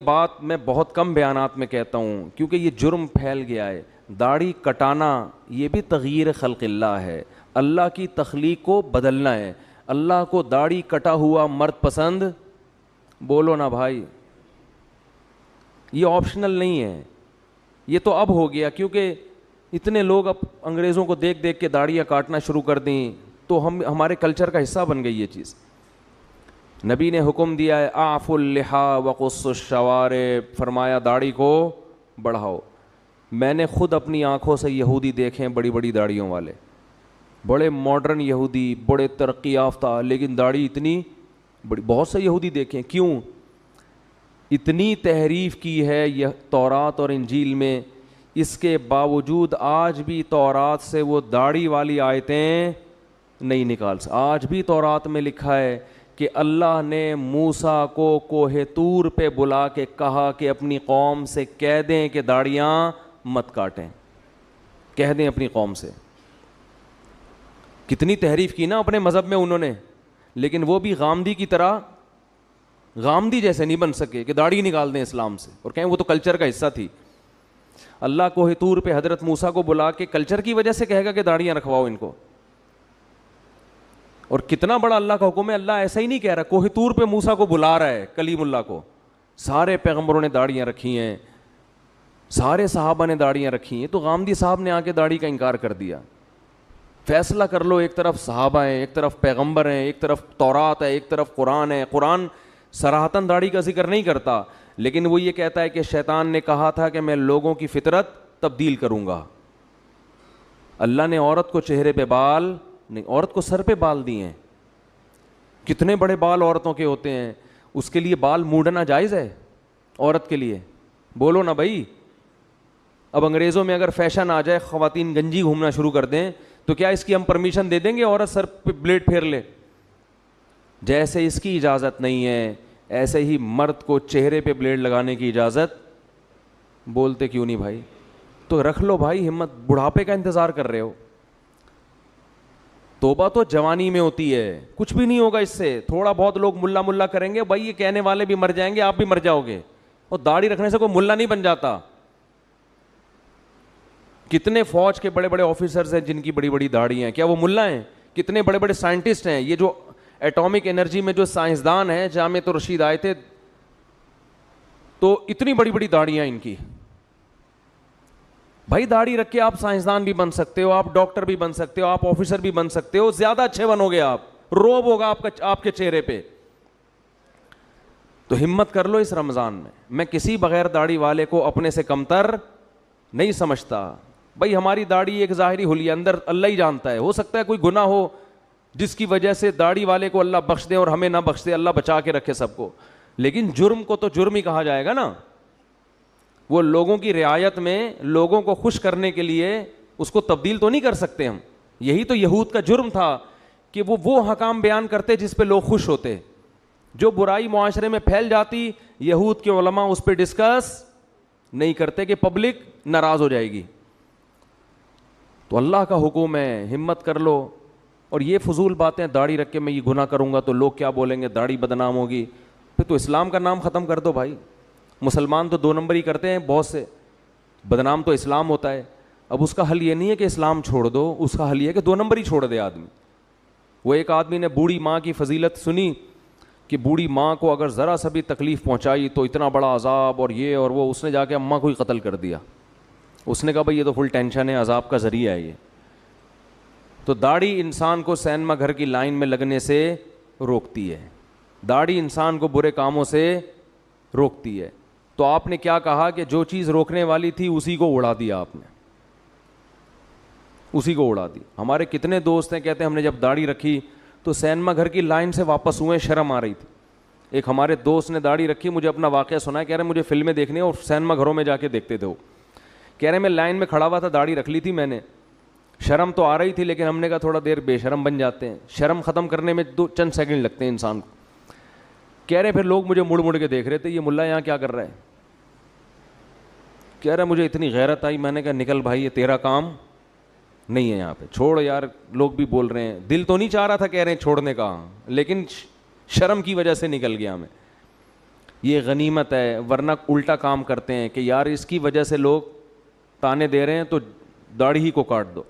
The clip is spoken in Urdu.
بات میں بہت کم بیانات میں کہتا ہوں کیونکہ یہ جرم پھیل گیا ہے. داڑھی کٹانا یہ بھی تغییر خلق اللہ ہے, اللہ کی تخلیق کو بدلنا ہے. اللہ کو داڑھی کٹا ہوا مرد پسند؟ بولو نا بھائی, یہ آپشنل نہیں ہے, یہ تو اب ہو گیا کیونکہ اتنے لوگ اب انگریزوں کو دیکھ دیکھ کے داڑھیاں کاٹنا شروع کر دیں تو ہمارے کلچر کا حصہ بن گئی یہ چیز. نبی نے حکم دیا ہے اعفوا اللحى وقصوا الشوارب, فرمایا داڑھی کو بڑھاؤ. میں نے خود اپنی آنکھوں سے یہودی دیکھے ہیں, بڑی بڑی داڑھیوں والے, بڑے ماڈرن یہودی, بڑے ترقی یافتہ, لیکن داڑھی اتنی بڑی. بہت سے یہودی دیکھیں, کیوں؟ اتنی تحریف کی ہے یہ تورات اور انجیل میں, اس کے باوجود آج بھی تورات سے وہ داڑھی والی آیتیں نہیں نکال سکتے. آج بھی تورات میں لکھا ہے کہ اللہ نے موسیٰ کو کوہ طور پہ بلا کے کہا کہ اپنی قوم سے کہہ دیں کہ داڑھیاں مت کاٹیں, کہہ دیں اپنی قوم سے. کتنی تحریف کی نا اپنے مذہب میں انہوں نے, لیکن وہ بھی غامدی کی طرح, غامدی جیسے نہیں بن سکے کہ داڑھی نکال دیں اسلام سے اور کہیں وہ تو کلچر کا حصہ تھی. اللہ کوہ طور پہ حضرت موسیٰ کو بلا کے کلچر کی وجہ سے کہے گا کہ داڑھیاں رکھواؤ ان کو. اور کتنا بڑا اللہ کا حکم ہے, اللہ ایسا ہی نہیں کہہ رہا, کوہ طور پہ موسیٰ کو بلا رہا ہے, کلیم اللہ کو. سارے پیغمبروں نے داڑھیاں رکھی ہیں, سارے صحابہ نے داڑھیاں رکھی ہیں, تو غامدی صاحب نے آ کے داڑھی کا انکار کر دیا. فیصلہ کر لو, ایک طرف صحابہ ہیں, ایک طرف پیغمبر ہیں, ایک طرف تورات ہے, ایک طرف قرآن ہے. قرآن صراحتاً داڑھی کا ذکر نہیں کرتا, لیکن وہ یہ کہتا ہے کہ شیطان نے کہا تھا کہ میں لوگوں کی فطرت تبدیل کروں گا. اللہ نے عورت کو چہرے پہ بال نہیں, عورت کو سر پہ بال دیے ہیں. کتنے بڑے بال عورتوں کے ہوتے ہیں, اس کے لیے بال موڑنا جائز ہے عورت کے لیے؟ بولو نا بھائی. اب انگریزوں میں اگر فیشن آ جائے, خواتین گنجی گھومنا شروع کر دیں, تو کیا اس کی ہم پرمیشن دے دیں گے عورت سر پہ بلیڈ پھیر لے؟ جیسے اس کی اجازت نہیں ہے, ایسے ہی مرد کو چہرے پہ بلیڈ لگانے کی اجازت. بولتے کیوں نہیں بھائی؟ تو رکھ لو بھائی ہمت, بڑھاپے کا انتظار کر رہے ہو. توبہ تو جوانی میں ہوتی ہے, کچھ بھی نہیں ہوگا اس سے. تھوڑا بہت لوگ ملا ملا کریں گے, بھائی یہ کہنے والے بھی مر جائیں گے, آپ بھی مر جاؤ گے. اور داڑھی رکھنے سے کوئی ملا نہیں بن جاتا. کتنے فوج کے بڑے بڑے آفیسرز ہیں جن کی بڑی بڑی داڑھی ہیں, کیا وہ ملا ہیں؟ کتنے بڑے بڑے سائنٹسٹ ہیں, یہ جو ایٹامک انرجی میں جو سائنسدان ہیں, جامعۃ الرشید آئے تھے تو اتنی بڑی بڑی داڑیاں ان کی. بھائی داڑھی رکھ کے آپ سائنسدان بھی بن سکتے ہو, آپ ڈاکٹر بھی بن سکتے ہو, آپ آفیسر بھی بن سکتے ہو, زیادہ اچھے بنو گے آپ, روب ہوگا آپ کے چہرے پہ. تو ہمت کر لو اس رمضان میں. میں کسی بغیر داڑھی والے کو اپنے سے کمتر نہیں سمجھتا. بھائی ہماری داڑھی ایک ظاہری حلیہ, اندر اللہ ہی جانتا ہے. ہو سکتا ہے کوئی گناہ ہو جس کی وجہ سے داڑھی والے کو اللہ بخش دے اور ہمیں نہ بخش دے, اللہ بچا کے رکھے سب کو. لیکن جرم کو تو جرم ہی کہا جائے گا نا. وہ لوگوں کی رعایت میں لوگوں کو خوش کرنے کے لیے اس کو تبدیل تو نہیں کر سکتے ہم. یہی تو یہود کا جرم تھا کہ وہ حکام بیان کرتے جس پہ لوگ خوش ہوتے. جو برائی معاشرے میں پھیل جاتی, یہود کے علماء اس پہ ڈسکس نہیں کرتے کہ پبلک ناراض ہو جائے گی. تو اللہ کا حکم ہے, ہمت کر لو. اور یہ فضول باتیں, داڑھی رکھ کے میں یہ گناہ کروں گا تو لوگ کیا بولیں گے, داڑھی بدنام ہوگی, پھر تو اسلام کا نام ختم کر دو بھائی. مسلمان تو 2 نمبر ہی کرتے ہیں بہت سے, بدنام تو اسلام ہوتا ہے. اب اس کا حل یہ نہیں ہے کہ اسلام چھوڑ دو, اس کا حل یہ ہے کہ 2 نمبر ہی چھوڑ دے آدمی. وہ ایک آدمی نے بوڑھی ماں کی فضیلت سنی کہ بوڑھی ماں کو اگر ذرا سا بھی تکلیف پہنچائی تو اتنا بڑا عذاب اور یہ اور وہ, اس نے جا کے اماں کو ہی قتل کر دیا. اس نے کہا بھائی یہ تو فل ٹینشن ہے, عذاب کا ذریعہ ہے یہ. تو داڑھی انسان کو سینما گھر کی لائن میں لگنے سے روکتی ہے, داڑھی انسان کو برے کاموں سے روکتی ہے. تو آپ نے کیا کہا کہ جو چیز روکنے والی تھی اسی کو اڑا دیا آپ نے, اسی کو اڑا دی. ہمارے کتنے دوست ہیں کہتے ہیں ہم نے جب داڑھی رکھی تو سینما گھر کی لائن سے واپس ہوئے, شرم آ رہی تھی. ایک ہمارے دوست نے داڑھی رکھی, مجھے اپنا واقعہ سنا ہے, کہہ رہے مجھے فلمیں دیکھنے اور سینما گھروں میں جا کے دیکھتے تھے. وہ کہہ رہے میں لائن میں کھڑا ہوا تھا, داڑھی رکھ لی تھی میں نے, شرم تو آ رہی تھی لیکن ہم نے کہا تھوڑا دیر بے شرم بن جاتے ہیں, شرم ختم کرنے میں 2 سیکنڈ لگتے ہیں انسان کو. کہہ رہے پھر لوگ مجھے مڑ مڑ کے دیکھ رہے تھے, یہ ملا یہاں کیا کر رہا ہے. کہہ رہا مجھے اتنی غیرت آئی, میں نے کہا نکل بھائی یہ تیرا کام نہیں ہے یہاں پہ, چھوڑ یار. لوگ بھی بول رہے ہیں, دل تو نہیں چاہ رہا تھا کہہ رہے ہیں چھوڑنے کا, لیکن شرم کی وجہ سے نکل گیا میں. یہ غنیمت ہے، ورنہ الٹا کام کرتے ہیں کہ یار اس کی وجہ سے لوگ تانے دے رہے ہیں تو داڑھی ہی کو کاٹ دو.